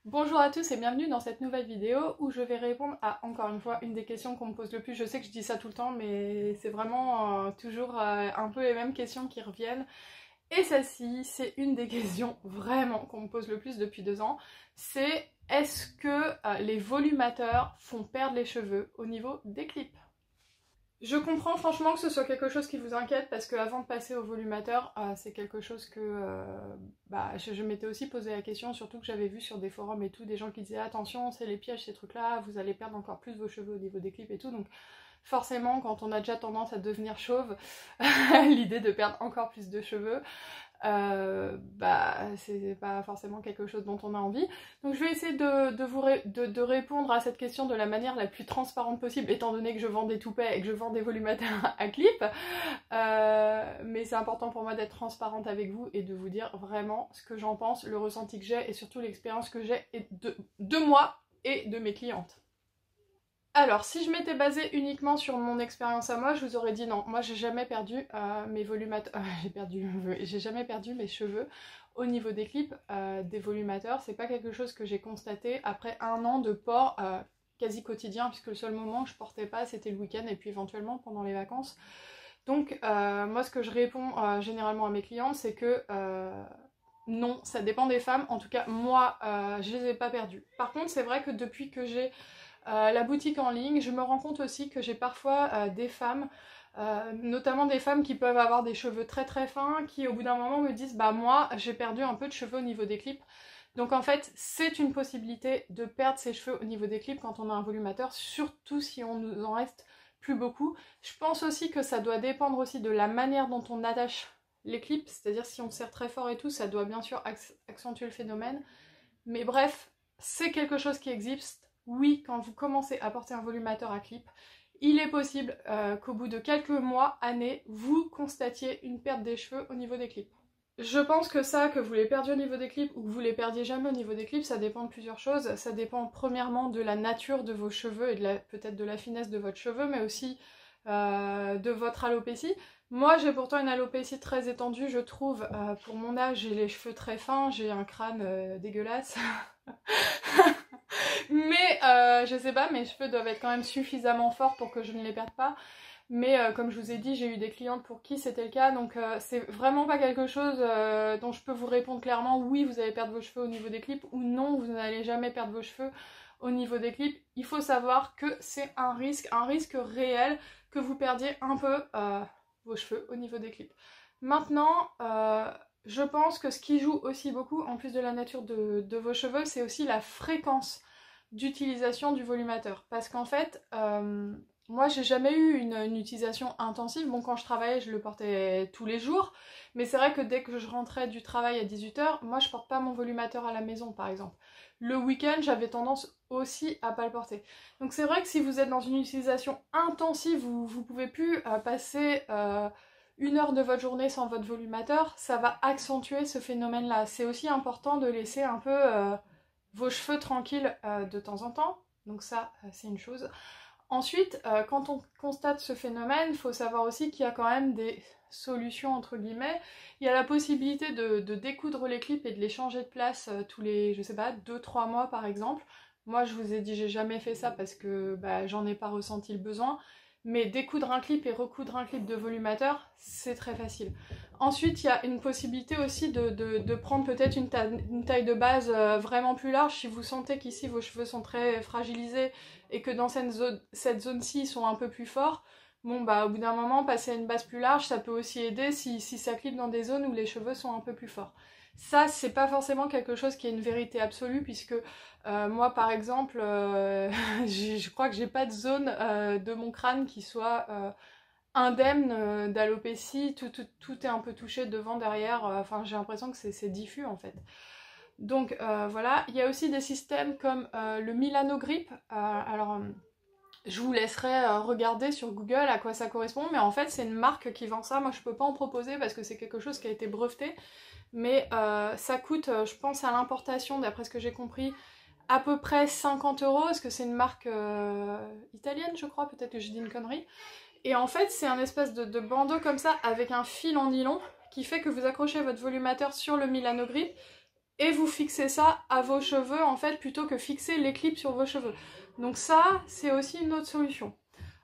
Bonjour à tous et bienvenue dans cette nouvelle vidéo où je vais répondre à, encore une fois, une des questions qu'on me pose le plus. Je sais que je dis ça tout le temps, mais c'est vraiment toujours un peu les mêmes questions qui reviennent. Et celle-ci, c'est une des questions vraiment qu'on me pose le plus depuis 2 ans. C'est est-ce que les volumateurs font perdre les cheveux au niveau des clips? Je comprends franchement que ce soit quelque chose qui vous inquiète parce que avant de passer au volumateur, c'est quelque chose que je m'étais aussi posé la question, surtout que j'avais vu sur des forums et tout, des gens qui disaient attention, c'est les pièges ces trucs-là, vous allez perdre encore plus vos cheveux au niveau des clips et tout, donc forcément quand on a déjà tendance à devenir chauve, l'idée de perdre encore plus de cheveux, c'est pas forcément quelque chose dont on a envie. Donc je vais essayer de répondre à cette question de la manière la plus transparente possible, étant donné que je vends des toupets et que je vends des volumateurs à clip. Mais c'est important pour moi d'être transparente avec vous et de vous dire vraiment ce que j'en pense, le ressenti que j'ai et surtout l'expérience que j'ai de moi et de mes clientes. Alors, si je m'étais basée uniquement sur mon expérience à moi, je vous aurais dit non. Moi, j'ai jamais perdu mes volumateurs. J'ai jamais perdu mes cheveux au niveau des clips des volumateurs. C'est pas quelque chose que j'ai constaté après 1 an de port quasi quotidien, puisque le seul moment où je portais pas, c'était le week-end et puis éventuellement pendant les vacances. Donc, moi, ce que je réponds généralement à mes clientes, c'est que non, ça dépend des femmes. En tout cas, moi, je les ai pas perdues. Par contre, c'est vrai que depuis que j'ai la boutique en ligne, je me rends compte aussi que j'ai parfois des femmes, notamment des femmes qui peuvent avoir des cheveux très très fins, qui au bout d'un moment me disent bah moi j'ai perdu un peu de cheveux au niveau des clips. Donc en fait c'est une possibilité de perdre ses cheveux au niveau des clips quand on a un volumateur, surtout si on nous en reste plus beaucoup. Je pense aussi que ça doit dépendre aussi de la manière dont on attache les clips, c'est-à-dire si on serre très fort et tout, ça doit bien sûr accentuer le phénomène. Mais bref, c'est quelque chose qui existe. Oui, quand vous commencez à porter un volumateur à clip, il est possible qu'au bout de quelques mois, années, vous constatiez une perte des cheveux au niveau des clips. Je pense que ça, que vous les perdiez au niveau des clips ou que vous les perdiez jamais au niveau des clips, ça dépend de plusieurs choses. Ça dépend premièrement de la nature de vos cheveux et peut-être de la finesse de votre cheveu, mais aussi de votre alopécie. Moi, j'ai pourtant une alopécie très étendue, je trouve. Pour mon âge, j'ai les cheveux très fins, j'ai un crâne dégueulasse. Mais je sais pas, mes cheveux doivent être quand même suffisamment forts pour que je ne les perde pas. Mais comme je vous ai dit, j'ai eu des clientes pour qui c'était le cas, donc c'est vraiment pas quelque chose dont je peux vous répondre clairement, oui vous allez perdre vos cheveux au niveau des clips, ou non vous n'allez jamais perdre vos cheveux au niveau des clips. Il faut savoir que c'est un risque réel que vous perdiez un peu vos cheveux au niveau des clips. Maintenant, je pense que ce qui joue aussi beaucoup, en plus de la nature de vos cheveux, c'est aussi la fréquence d'utilisation du volumateur. Parce qu'en fait, moi j'ai jamais eu une utilisation intensive. Bon, quand je travaillais, je le portais tous les jours. Mais c'est vrai que dès que je rentrais du travail à 18h, moi je porte pas mon volumateur à la maison par exemple. Le week-end, j'avais tendance aussi à pas le porter. Donc c'est vrai que si vous êtes dans une utilisation intensive, vous pouvez plus passer 1 heure de votre journée sans votre volumateur, ça va accentuer ce phénomène-là. C'est aussi important de laisser un peu vos cheveux tranquilles de temps en temps. Donc ça, c'est une chose. Ensuite, quand on constate ce phénomène, il faut savoir aussi qu'il y a quand même des solutions entre guillemets. Il y a la possibilité de découdre les clips et de les changer de place tous les, je sais pas, 2-3 mois par exemple. Moi je vous ai dit j'ai jamais fait ça parce que j'en ai pas ressenti le besoin. Mais découdre un clip et recoudre un clip de volumateur, c'est très facile. Ensuite, il y a une possibilité aussi de prendre peut-être une taille de base vraiment plus large. Si vous sentez qu'ici vos cheveux sont très fragilisés et que dans cette zone-ci ils sont un peu plus forts, bon au bout d'un moment, passer à une base plus large, ça peut aussi aider si ça clip dans des zones où les cheveux sont un peu plus forts. Ça, c'est pas forcément quelque chose qui est une vérité absolue, puisque moi, par exemple, je crois que j'ai pas de zone de mon crâne qui soit indemne d'alopécie. Tout est un peu touché devant, derrière. Enfin, j'ai l'impression que c'est diffus, en fait. Donc, voilà. Il y a aussi des systèmes comme le Milano Grip. Je vous laisserai regarder sur Google à quoi ça correspond, mais en fait, c'est une marque qui vend ça. Moi, je peux pas en proposer parce que c'est quelque chose qui a été breveté. Mais ça coûte, je pense à l'importation, d'après ce que j'ai compris, à peu près 50 €, parce que c'est une marque italienne, je crois, peut-être que je dis une connerie. Et en fait, c'est un espèce de bandeau comme ça, avec un fil en nylon, qui fait que vous accrochez votre volumateur sur le Milano Grip, et vous fixez ça à vos cheveux en fait plutôt que fixer les clips sur vos cheveux. Donc ça, c'est aussi une autre solution.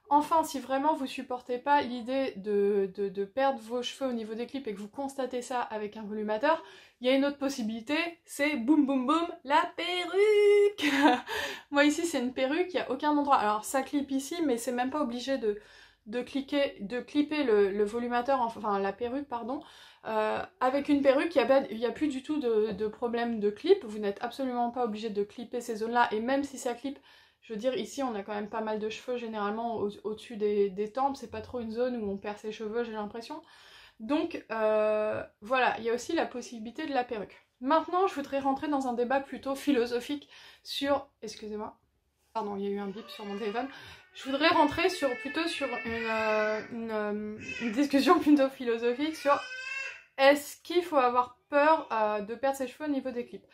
Enfin, si vraiment vous supportez pas l'idée de perdre vos cheveux au niveau des clips et que vous constatez ça avec un volumateur, il y a une autre possibilité, c'est boum boum boum, la perruque. Moi ici c'est une perruque, il n'y a aucun endroit, alors ça clip ici mais c'est même pas obligé de clipper le volumateur, enfin la perruque pardon. Avec une perruque, il n'y a plus du tout de problème de clip, vous n'êtes absolument pas obligé de clipper ces zones là, et même si ça clip, je veux dire, ici on a quand même pas mal de cheveux généralement au-dessus des tempes, c'est pas trop une zone où on perd ses cheveux, j'ai l'impression. Donc voilà, il y a aussi la possibilité de la perruque. Maintenant, je voudrais rentrer dans un débat plutôt philosophique sur... Excusez-moi, pardon, il y a eu un bip sur mon téléphone. Je voudrais rentrer plutôt sur une discussion plutôt philosophique sur est-ce qu'il faut avoir peur de perdre ses cheveux au niveau des clips.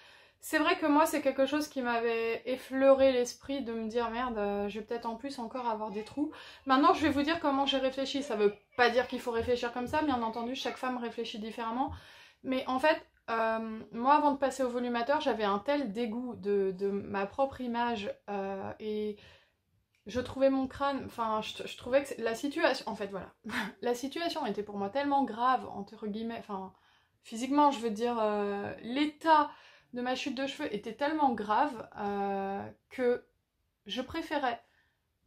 C'est vrai que moi, c'est quelque chose qui m'avait effleuré l'esprit de me dire merde, je vais peut-être en plus encore avoir des trous. Maintenant, je vais vous dire comment j'ai réfléchi. Ça veut pas dire qu'il faut réfléchir comme ça, bien entendu, chaque femme réfléchit différemment. Mais en fait, moi, avant de passer au volumateur, j'avais un tel dégoût de ma propre image et je trouvais mon crâne, enfin, je trouvais que la situation, en fait, voilà. La situation était pour moi tellement grave, entre guillemets, enfin, physiquement, je veux dire, l'état de ma chute de cheveux était tellement grave que je préférais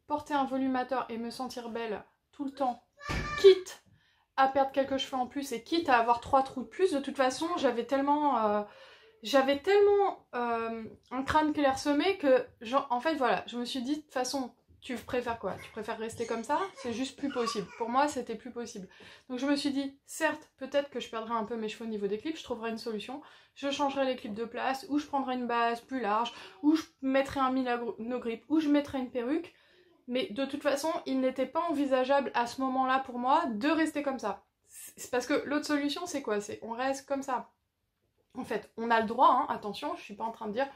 porter un volumateur et me sentir belle tout le temps, quitte à perdre quelques cheveux en plus et quitte à avoir 3 trous de plus. De toute façon, j'avais tellement un crâne clairsemé que, en fait, voilà, je me suis dit, de toute façon, tu préfères quoi? Tu préfères rester comme ça? C'est juste plus possible. Pour moi, c'était plus possible. Donc je me suis dit, certes, peut-être que je perdrai un peu mes cheveux au niveau des clips, je trouverai une solution. Je changerai les clips de place, ou je prendrai une base plus large, ou je mettrai un no grip, ou je mettrai une perruque. Mais de toute façon, il n'était pas envisageable à ce moment-là pour moi de rester comme ça. C'est parce que l'autre solution, c'est quoi? C'est on reste comme ça. En fait, on a le droit, hein, attention, je suis pas en train de dire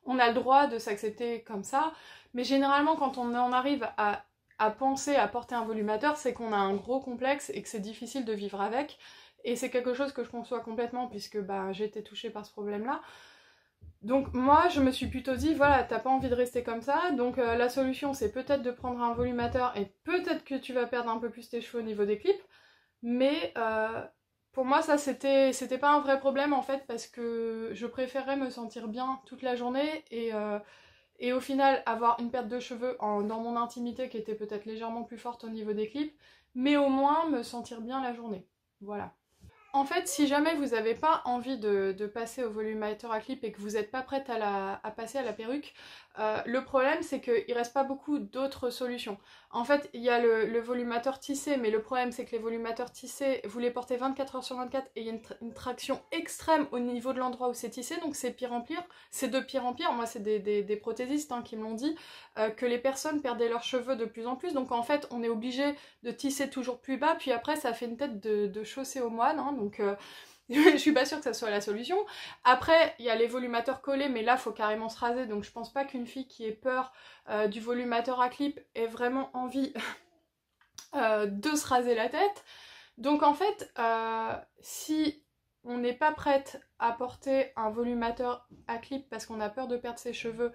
on a le droit de s'accepter comme ça, mais généralement quand on en arrive à penser à porter un volumateur, c'est qu'on a un gros complexe et que c'est difficile de vivre avec, et c'est quelque chose que je conçois complètement puisque bah, j'ai été touchée par ce problème-là. Donc moi je me suis plutôt dit voilà, t'as pas envie de rester comme ça, donc la solution c'est peut-être de prendre un volumateur et peut-être que tu vas perdre un peu plus tes cheveux au niveau des clips, mais pour moi ça c'était pas un vrai problème en fait parce que je préférais me sentir bien toute la journée et au final avoir une perte de cheveux dans mon intimité qui était peut-être légèrement plus forte au niveau des clips, mais au moins me sentir bien la journée. Voilà. En fait, si jamais vous n'avez pas envie de passer au volumateur à clip et que vous n'êtes pas prête à passer à la perruque, le problème c'est qu'il reste pas beaucoup d'autres solutions. En fait, il y a le volumateur tissé, mais le problème c'est que les volumateurs tissés, vous les portez 24 heures sur 24 et il y a une traction extrême au niveau de l'endroit où c'est tissé, donc c'est pire en pire. C'est de pire en pire. Moi, c'est des prothésistes qui me l'ont dit, que les personnes perdaient leurs cheveux de plus en plus, donc en fait, on est obligé de tisser toujours plus bas, puis après, ça fait une tête de chaussée aux moines, hein, donc je suis pas sûre que ça soit la solution. Après, il y a les volumateurs collés, mais là, il faut carrément se raser, donc je pense pas qu'une fille qui ait peur du volumateur à clip ait vraiment envie de se raser la tête. Donc en fait, si on n'est pas prête à porter un volumateur à clip parce qu'on a peur de perdre ses cheveux,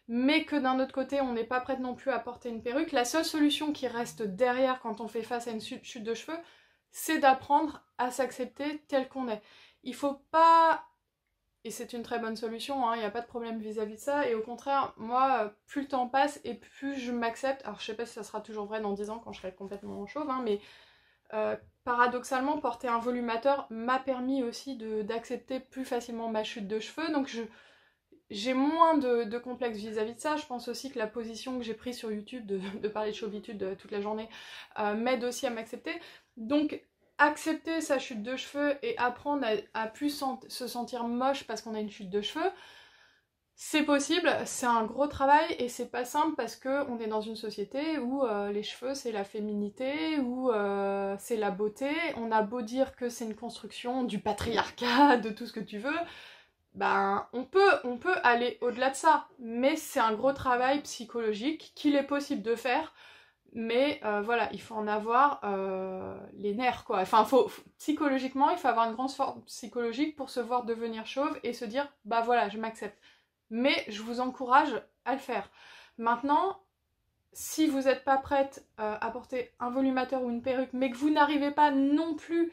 mais que d'un autre côté on n'est pas prête non plus à porter une perruque, la seule solution qui reste derrière quand on fait face à une chute de cheveux, c'est d'apprendre à s'accepter tel qu'on est. Il faut pas... Et c'est une très bonne solution, il n'y a pas de problème vis-à-vis de ça, et au contraire, moi, plus le temps passe et plus je m'accepte. Alors je sais pas si ça sera toujours vrai dans 10 ans quand je serai complètement chauve, mais paradoxalement, porter un volumateur m'a permis aussi d'accepter plus facilement ma chute de cheveux, donc j'ai moins de complexe vis-à-vis de ça. Je pense aussi que la position que j'ai prise sur YouTube de parler de chauvitude toute la journée m'aide aussi à m'accepter. Donc accepter sa chute de cheveux et apprendre à plus se sentir moche parce qu'on a une chute de cheveux, c'est possible, c'est un gros travail et c'est pas simple parce qu'on est dans une société où les cheveux c'est la féminité, où c'est la beauté. On a beau dire que c'est une construction du patriarcat, de tout ce que tu veux, ben on peut aller au-delà de ça, mais c'est un gros travail psychologique qu'il est possible de faire, Mais voilà, il faut en avoir les nerfs, quoi. Enfin, psychologiquement, il faut avoir une grande force psychologique pour se voir devenir chauve et se dire, bah voilà, je m'accepte. Mais je vous encourage à le faire. Maintenant, si vous n'êtes pas prête à porter un volumateur ou une perruque, mais que vous n'arrivez pas non plus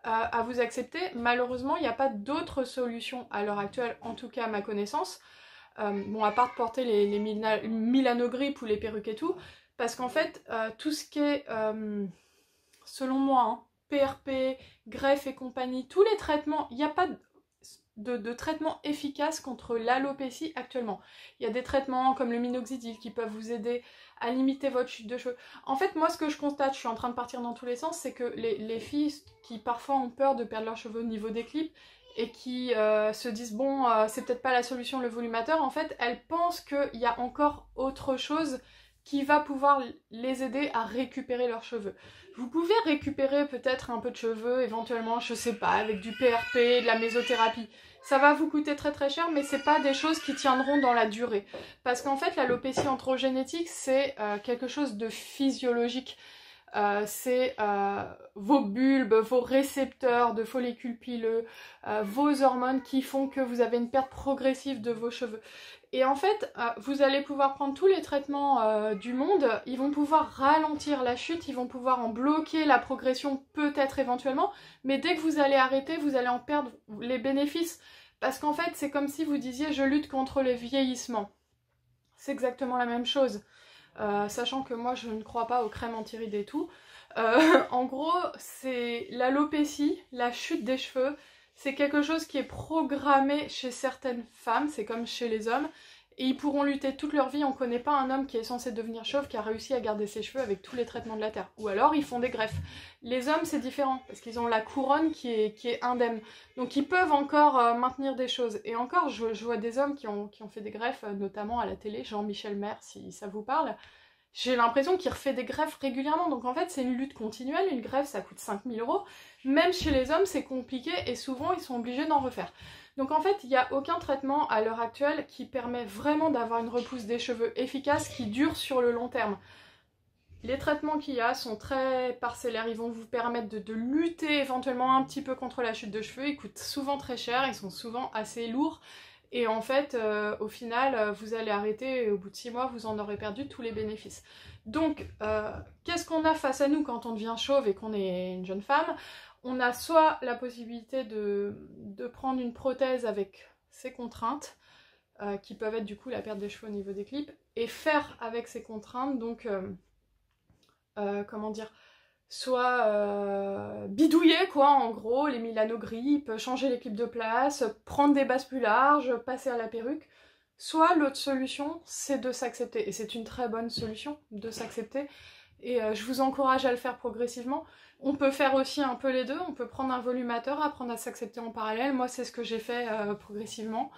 à vous accepter, malheureusement, il n'y a pas d'autre solution à l'heure actuelle, en tout cas à ma connaissance. Bon, à part de porter les Milano-Grip ou les perruques et tout, parce qu'en fait, tout ce qui est, selon moi, hein, PRP, greffe et compagnie, tous les traitements, il n'y a pas de traitement efficace contre l'alopécie actuellement. Il y a des traitements comme le minoxidil qui peuvent vous aider à limiter votre chute de cheveux. En fait, moi, ce que je constate, je suis en train de partir dans tous les sens, c'est que les filles qui parfois ont peur de perdre leurs cheveux au niveau des clips et qui se disent, bon, c'est peut-être pas la solution, le volumateur, en fait, elles pensent qu'il y a encore autre chose qui va pouvoir les aider à récupérer leurs cheveux. Vous pouvez récupérer peut-être un peu de cheveux, éventuellement, je sais pas, avec du PRP, de la mésothérapie. Ça va vous coûter très très cher, mais c'est pas des choses qui tiendront dans la durée. Parce qu'en fait, l'alopécie androgénétique, c'est quelque chose de physiologique. C'est vos bulbes, vos récepteurs de follicules pileux, vos hormones qui font que vous avez une perte progressive de vos cheveux. Et en fait, vous allez pouvoir prendre tous les traitements du monde, ils vont pouvoir ralentir la chute, ils vont pouvoir en bloquer la progression peut-être éventuellement, mais dès que vous allez arrêter, vous allez en perdre les bénéfices. Parce qu'en fait, c'est comme si vous disiez « je lutte contre le vieillissement ». C'est exactement la même chose. Sachant que moi je ne crois pas aux crèmes anti-rides et tout. En gros, c'est l'alopécie, la chute des cheveux, c'est quelque chose qui est programmé chez certaines femmes, c'est comme chez les hommes, et ils pourront lutter toute leur vie. On ne connaît pas un homme qui est censé devenir chauve qui a réussi à garder ses cheveux avec tous les traitements de la terre. Ou alors ils font des greffes. Les hommes c'est différent, parce qu'ils ont la couronne qui est indemne. Donc ils peuvent encore maintenir des choses. Et encore, je vois des hommes qui ont fait des greffes, notamment à la télé, Jean-Michel Maire, si ça vous parle. J'ai l'impression qu'il refait des greffes régulièrement. Donc en fait c'est une lutte continuelle, une greffe ça coûte 5000 €. Même chez les hommes c'est compliqué et souvent ils sont obligés d'en refaire. Donc en fait il n'y a aucun traitement à l'heure actuelle qui permet vraiment d'avoir une repousse des cheveux efficace qui dure sur le long terme. Les traitements qu'il y a sont très parcellaires, ils vont vous permettre de lutter éventuellement un petit peu contre la chute de cheveux, ils coûtent souvent très cher, ils sont souvent assez lourds. Et en fait, au final, vous allez arrêter et au bout de 6 mois, vous en aurez perdu tous les bénéfices. Donc, qu'est-ce qu'on a face à nous quand on devient chauve et qu'on est une jeune femme? On a soit la possibilité de prendre une prothèse avec ses contraintes, qui peuvent être du coup la perte des cheveux au niveau des clips, et faire avec ces contraintes, donc, comment dire, soit bidouiller quoi en gros, les Milano-Grip, changer les clips de place, prendre des bases plus larges, passer à la perruque. Soit l'autre solution c'est de s'accepter, et c'est une très bonne solution de s'accepter, et je vous encourage à le faire progressivement. On peut faire aussi un peu les deux, on peut prendre un volumateur, apprendre à s'accepter en parallèle, moi c'est ce que j'ai fait progressivement.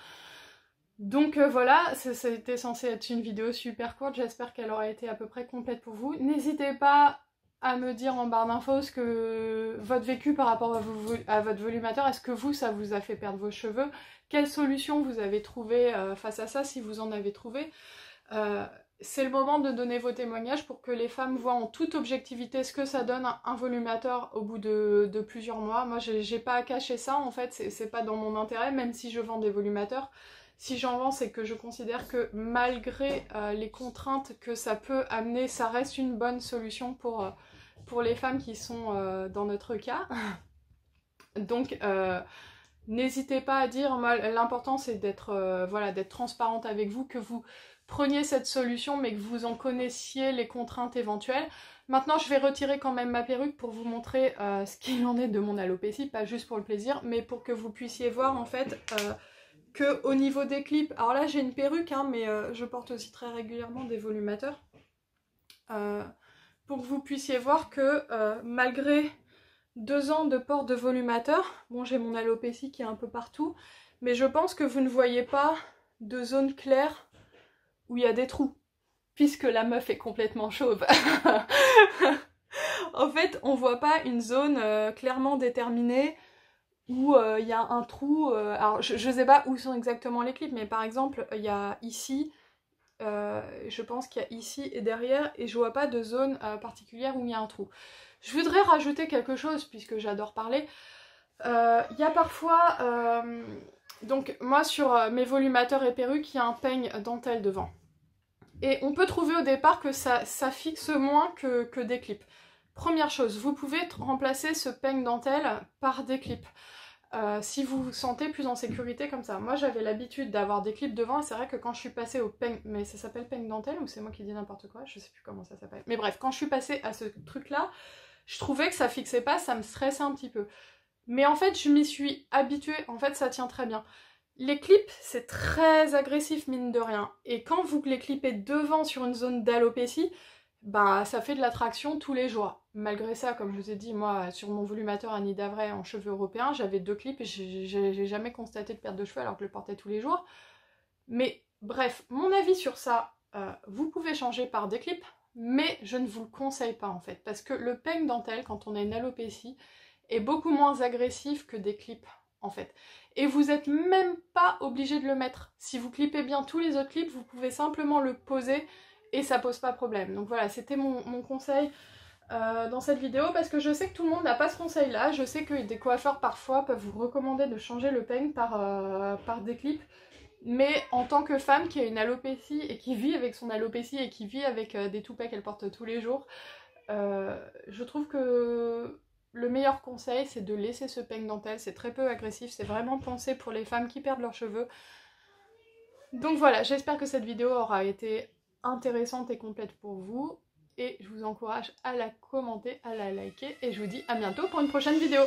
Donc voilà, c'était censé être une vidéo super courte, j'espère qu'elle aura été à peu près complète pour vous. N'hésitez pas à me dire en barre d'infos ce que votre vécu par rapport à votre volumateur, est-ce que vous, ça vous a fait perdre vos cheveux? Quelle solution vous avez trouvé face à ça, si vous en avez trouvé? C'est le moment de donner vos témoignages pour que les femmes voient en toute objectivité ce que ça donne un volumateur au bout de plusieurs mois. Moi, j'ai pas à cacher ça, en fait, c'est pas dans mon intérêt, même si je vends des volumateurs. Si j'en vends, c'est que je considère que malgré les contraintes que ça peut amener, ça reste une bonne solution pour les femmes qui sont dans notre cas. Donc n'hésitez pas à dire, l'important c'est d'être voilà, d'être transparente avec vous, que vous preniez cette solution mais que vous en connaissiez les contraintes éventuelles. Maintenant je vais retirer quand même ma perruque pour vous montrer ce qu'il en est de mon alopécie, pas juste pour le plaisir, mais pour que vous puissiez voir en fait que au niveau des clips, alors là j'ai une perruque hein, mais je porte aussi très régulièrement des volumateurs, pour que vous puissiez voir que malgré 2 ans de port de volumateur, bon j'ai mon alopécie qui est un peu partout, mais je pense que vous ne voyez pas de zone claire où il y a des trous, puisque la meuf est complètement chauve. En fait on voit pas une zone clairement déterminée où il y a un trou, alors je sais pas où sont exactement les clips, mais par exemple il y a ici Je pense qu'il y a ici et derrière et je vois pas de zone particulière où il y a un trou. Je voudrais rajouter quelque chose puisque j'adore parler. Il y a parfois, donc moi sur mes volumateurs et perruques, il y a un peigne dentelle devant. Et on peut trouver au départ que ça fixe moins que des clips. Première chose, vous pouvez remplacer ce peigne dentelle par des clips. Si vous vous sentez plus en sécurité comme ça. Moi j'avais l'habitude d'avoir des clips devant et c'est vrai que quand je suis passée au peigne, mais ça s'appelle peigne dentelle ou c'est moi qui dis n'importe quoi, je sais plus comment ça s'appelle. Mais bref, quand je suis passée à ce truc là, je trouvais que ça fixait pas, ça me stressait un petit peu. Mais en fait je m'y suis habituée, en fait ça tient très bien. Les clips c'est très agressif mine de rien et quand vous les clippez devant sur une zone d'alopécie, bah ça fait de l'attraction tous les jours. Malgré ça, comme je vous ai dit, moi sur mon volumateur Annie Davray en cheveux européens, j'avais 2 clips et j'ai jamais constaté de perte de cheveux alors que je le portais tous les jours. Mais bref, mon avis sur ça, vous pouvez changer par des clips, mais je ne vous le conseille pas en fait, parce que le peigne dentelle quand on a une alopécie est beaucoup moins agressif que des clips en fait. Et vous n'êtes même pas obligé de le mettre. Si vous clippez bien tous les autres clips, vous pouvez simplement le poser et ça pose pas problème. Donc voilà, c'était mon conseil dans cette vidéo parce que je sais que tout le monde n'a pas ce conseil là. Je sais que des coiffeurs parfois peuvent vous recommander de changer le peigne par des clips. Mais en tant que femme qui a une alopécie et qui vit avec son alopécie et qui vit avec des toupets qu'elle porte tous les jours, je trouve que le meilleur conseil c'est de laisser ce peigne dentelle. C'est très peu agressif, c'est vraiment pensé pour les femmes qui perdent leurs cheveux. Donc voilà, j'espère que cette vidéo aura été intéressante et complète pour vous et je vous encourage à la commenter, à la liker et je vous dis à bientôt pour une prochaine vidéo.